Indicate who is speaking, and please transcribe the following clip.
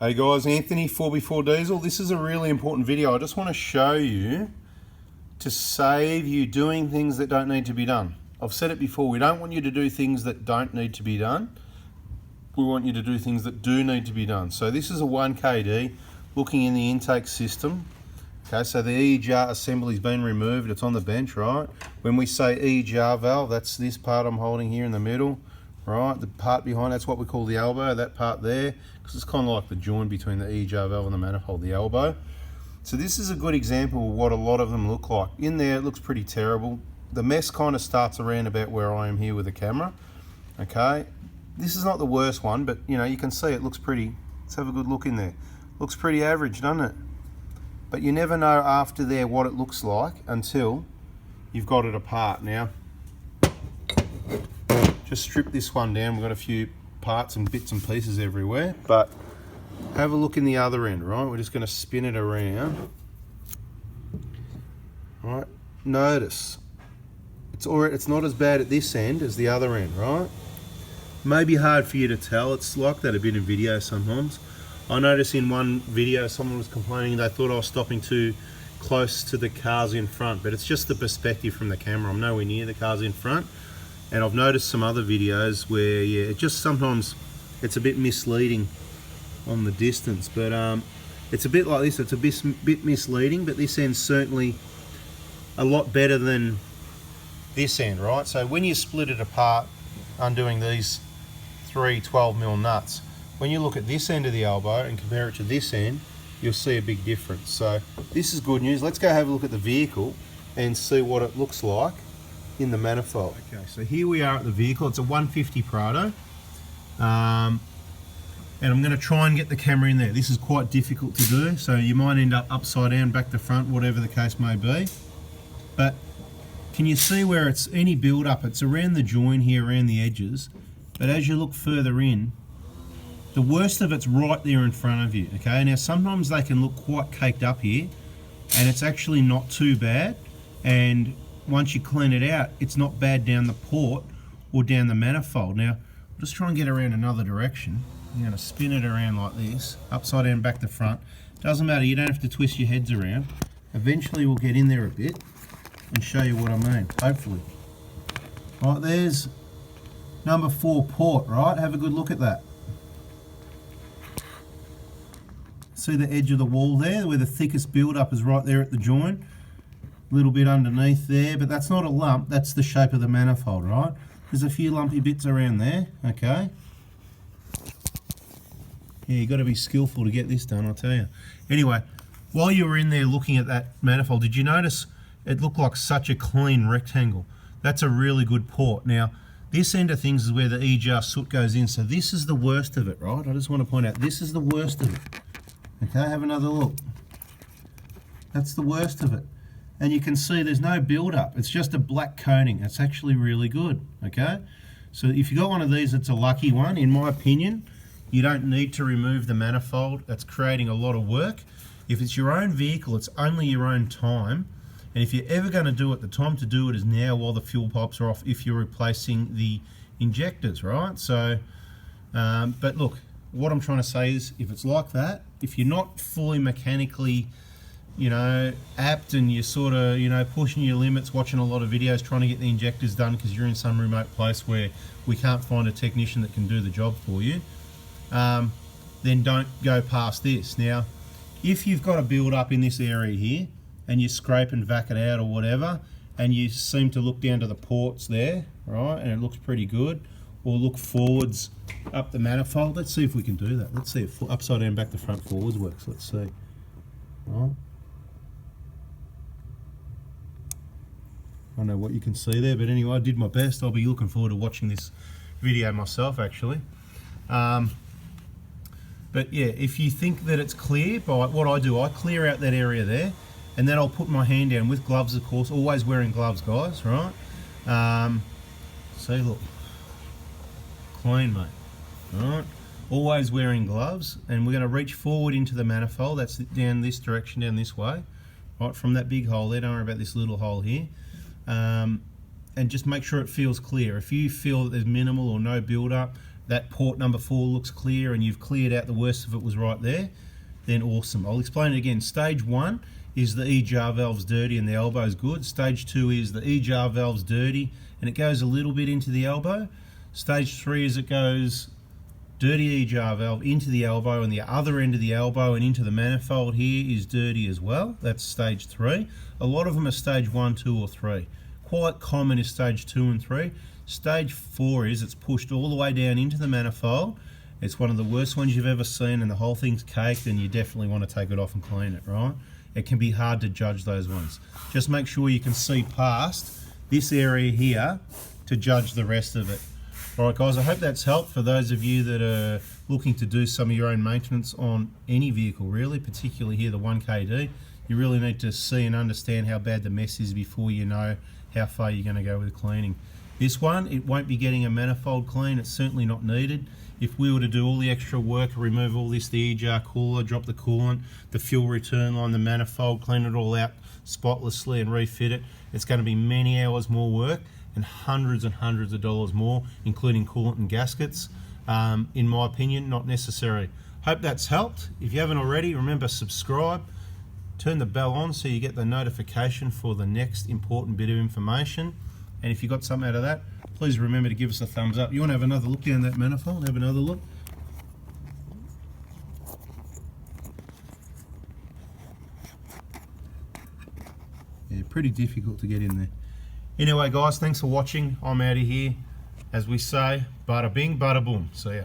Speaker 1: Hey guys, Anthony 4x4 Diesel. This is a really important video. I just want to show you to save you doing things that don't need to be done. I've said it before, we don't want you to do things that don't need to be done. We want you to do things that do need to be done. So this is a 1KD looking in the intake system. Okay, so the EGR assembly's been removed. It's on the bench, right? When we say EGR valve, that's this part I'm holding here in the middle. Right, the part behind that's what we call the elbow, that part there, because it's kind of like the joint between the EGR valve and the manifold, the elbow. So this is a good example of what a lot of them look like. In there it looks pretty terrible. The mess kind of starts around about where I am here with the camera. Okay, this is not the worst one, but you know, you can see it looks pretty. Let's have a good look in there. Looks pretty average, doesn't it? But you never know after there what it looks like until you've got it apart. Now just strip this one down. We've got a few parts and bits and pieces everywhere, but have a look in the other end, right? We're just going to spin it around. Right, notice it's not as bad at this end as the other end, right? Maybe hard for you to tell. It's like that a bit in video sometimes. I noticed in one video someone was complaining they thought I was stopping too close to the cars in front, but it's just the perspective from the camera. I'm nowhere near the cars in front. And I've noticed some other videos where, yeah, it just sometimes it's a bit misleading on the distance. But it's a bit like this. It's a bit misleading, but this end's certainly a lot better than this end, right? So when you split it apart, undoing these three 12mm nuts, when you look at this end of the elbow and compare it to this end, you'll see a big difference. So this is good news. Let's go have a look at the vehicle and see what it looks like in the manifold. Okay, so here we are at the vehicle. It's a 150 Prado, and I'm going to try and get the camera in there. This is quite difficult to do, so you might end up upside down, back to front, whatever the case may be. But can you see where it's any build up? It's around the join here, around the edges, but as you look further in, the worst of it's right there in front of you. Okay, now sometimes they can look quite caked up here, and it's actually not too bad, and once you clean it out, it's not bad down the port or down the manifold. Now, I'll just try and get around another direction. I'm going to spin it around like this, upside down, back to front. Doesn't matter, you don't have to twist your heads around. Eventually we'll get in there a bit and show you what I mean, hopefully. Right, there's number 4 port, right? Have a good look at that. See the edge of the wall there, where the thickest build-up is right there at the joint. Little bit underneath there, but that's not a lump, that's the shape of the manifold, right? There's a few lumpy bits around there, okay? Yeah, you got to be skillful to get this done, I'll tell you. Anyway, while you were in there looking at that manifold, did you notice it looked like such a clean rectangle? That's a really good port. Now, this end of things is where the EGR soot goes in, so this is the worst of it, right? I just want to point out, this is the worst of it. Okay, have another look. That's the worst of it. And you can see there's no build-up. It's just a black coating. It's actually really good, okay? So if you got one of these, it's a lucky one. In my opinion, you don't need to remove the manifold. That's creating a lot of work. If it's your own vehicle, it's only your own time. And if you're ever going to do it, the time to do it is now while the fuel pipes are off, if you're replacing the injectors, right? So, but look, what I'm trying to say is, if it's like that, if you're not fully mechanically apt, and you're sort of, pushing your limits, watching a lot of videos, trying to get the injectors done because you're in some remote place where we can't find a technician that can do the job for you, then don't go past this. Now, if you've got a build up in this area here, and you scrape and vac it out or whatever, and you seem to look down to the ports there, right, and it looks pretty good, or look forwards up the manifold, let's see if we can do that. Let's see if upside down, back to front, forwards works. Let's see. Right. I don't know what you can see there, but anyway, I did my best. I'll be looking forward to watching this video myself, actually. But yeah, if you think that it's clear, by what I do, I clear out that area there, and then I'll put my hand down with gloves, of course, always wearing gloves, guys, right? See, look, clean, mate, all right? Always wearing gloves, and we're going to reach forward into the manifold. That's down this direction, down this way, right, from that big hole there. Don't worry about this little hole here. And just make sure it feels clear. If you feel that there's minimal or no build up, that port number 4 looks clear and you've cleared out the worst of it was right there, then awesome. I'll explain it again. Stage 1 is the EGR valve's dirty and the elbow's good. Stage 2 is the EGR valve's dirty and it goes a little bit into the elbow. Stage 3 is it goes dirty EGR valve into the elbow, and the other end of the elbow and into the manifold here is dirty as well. That's stage 3. A lot of them are stage 1, 2 or 3. Quite common is stage 2 and 3. Stage 4 is it's pushed all the way down into the manifold. It's one of the worst ones you've ever seen and the whole thing's caked, and you definitely want to take it off and clean it, right? It can be hard to judge those ones. Just make sure you can see past this area here to judge the rest of it. Alright guys, I hope that's helped for those of you that are looking to do some of your own maintenance on any vehicle really, particularly here the 1KD. You really need to see and understand how bad the mess is before you know how far you're going to go with cleaning. This one, it won't be getting a manifold clean, it's certainly not needed. If we were to do all the extra work, remove all this, the EGR cooler, drop the coolant, the fuel return line, the manifold, clean it all out spotlessly and refit it, it's going to be many hours more work and hundreds of dollars more, including coolant and gaskets. In my opinion, not necessary. Hope that's helped. If you haven't already, remember subscribe, turn the bell on so you get the notification for the next important bit of information. And if you got something out of that, please remember to give us a thumbs up. You want to have another look down that manifold? Have another look. Yeah, pretty difficult to get in there. Anyway guys, thanks for watching. I'm out of here. As we say, bada bing, bada boom. See ya.